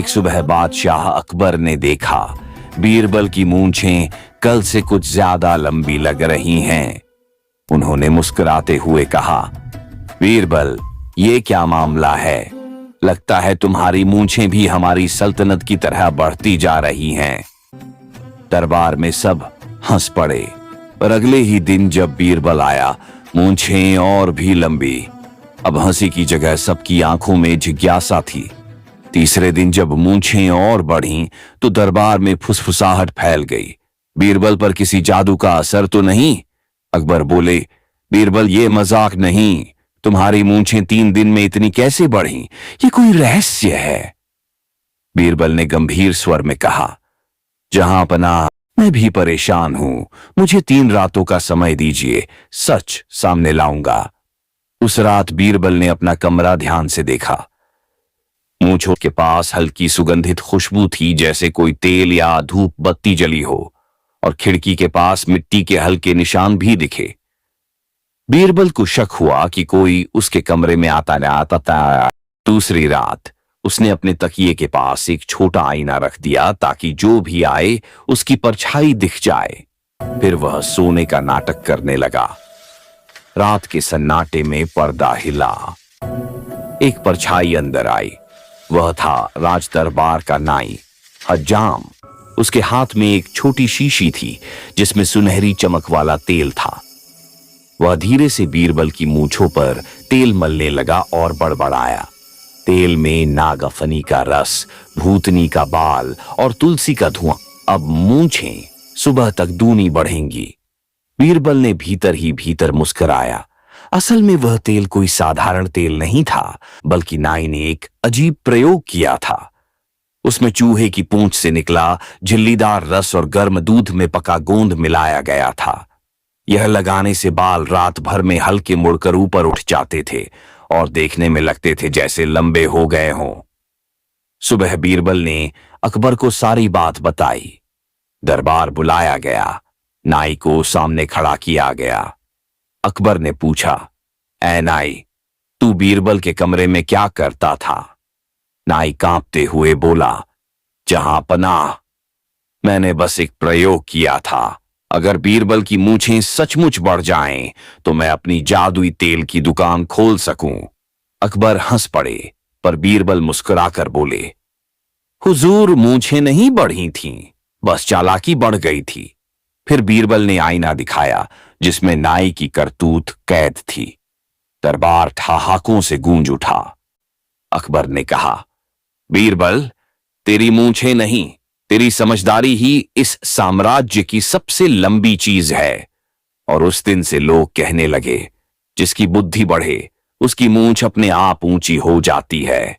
एक सुबह बादशाह अकबर ने देखा बीरबल की मूंछें कल से कुछ ज्यादा लंबी लग रही हैं। उन्होंने मुस्कुराते हुए कहा, बीरबल, ये क्या मामला है? लगता है तुम्हारी मूंछें भी हमारी सल्तनत की तरह बढ़ती जा रही हैं। दरबार में सब हंस पड़े, पर अगले ही दिन जब बीरबल आया, मूंछें और भी लंबी। अब हंसी की जगह सबकी आंखों में जिज्ञासा थी। तीसरे दिन जब मूंछें और बढ़ीं, तो दरबार में फुसफुसाहट फैल गई। बीरबल पर किसी जादू का असर तो नहीं? अकबर बोले, बीरबल, ये मजाक नहीं। तुम्हारी मूंछें 3 दिन में इतनी कैसे बढ़ीं? ये कोई रहस्य है। बीरबल ने गंभीर स्वर में कहा, जहां पनाह, मैं भी परेशान हूं। मुझे 3 रातों का समय दीजिए, सच सामने लाऊंगा। उस रात बीरबल ने अपना कमरा ध्यान से देखा। मूंछों के पास हल्की सुगंधित खुशबू थी, जैसे कोई तेल या धूप बत्ती जली हो, और खिड़की के पास मिट्टी के हल्के निशान भी दिखे। बीरबल को शक हुआ कि कोई उसके कमरे में आता था। दूसरी रात उसने अपने तकिए के पास एक छोटा आईना रख दिया, ताकि जो भी आए उसकी परछाई दिख जाए। फिर वह सोने का नाटक करने लगा। रात के सन्नाटे में पर्दा हिला। एक परछाई अंदर आई। वह था राज दरबार का नाई हज्जाम। उसके हाथ में एक छोटी शीशी थी, जिसमें सुनहरी चमक वाला तेल था। वह धीरे से बीरबल की मूंछों पर तेल मलने लगा और बड़बड़ाया, तेल में नागफनी का रस, भूतनी का बाल और तुलसी का धुआं। अब मूंछें सुबह तक दूनी बढ़ेंगी। बीरबल ने भीतर ही भीतर मुस्कुराया। असल में वह तेल कोई साधारण तेल नहीं था, बल्कि नाई ने एक अजीब प्रयोग किया था। उसमें चूहे की पूंछ से निकला झिल्लीदार रस और गर्म दूध में पका गोंद मिलाया गया था। यह लगाने से बाल रात भर में हल्के मुड़कर ऊपर उठ जाते थे और देखने में लगते थे जैसे लंबे हो गए हों। सुबह बीरबल ने अकबर को सारी बात बताई। दरबार बुलाया गया। नाई को सामने खड़ा किया गया। अकबर ने पूछा, ऐ नाई, तू बीरबल के कमरे में क्या करता था? नाई कांपते हुए बोला, जहां पनाह, मैंने बस एक प्रयोग किया था। अगर बीरबल की मूंछें सचमुच बढ़ जाएं, तो मैं अपनी जादुई तेल की दुकान खोल सकूं। अकबर हंस पड़े, पर बीरबल मुस्कुराकर बोले, हुजूर, मूंछें नहीं बढ़ी थीं, बस चालाकी बढ़ गई थी। फिर बीरबल ने आईना दिखाया, जिसमें नाई की करतूत कैद थी। दरबार ठहाकों से गूंज उठा। अकबर ने कहा, बीरबल, तेरी मूंछें नहीं, तेरी समझदारी ही इस साम्राज्य की सबसे लंबी चीज है। और उस दिन से लोग कहने लगे, जिसकी बुद्धि बढ़े उसकी मूंछ अपने आप ऊंची हो जाती है।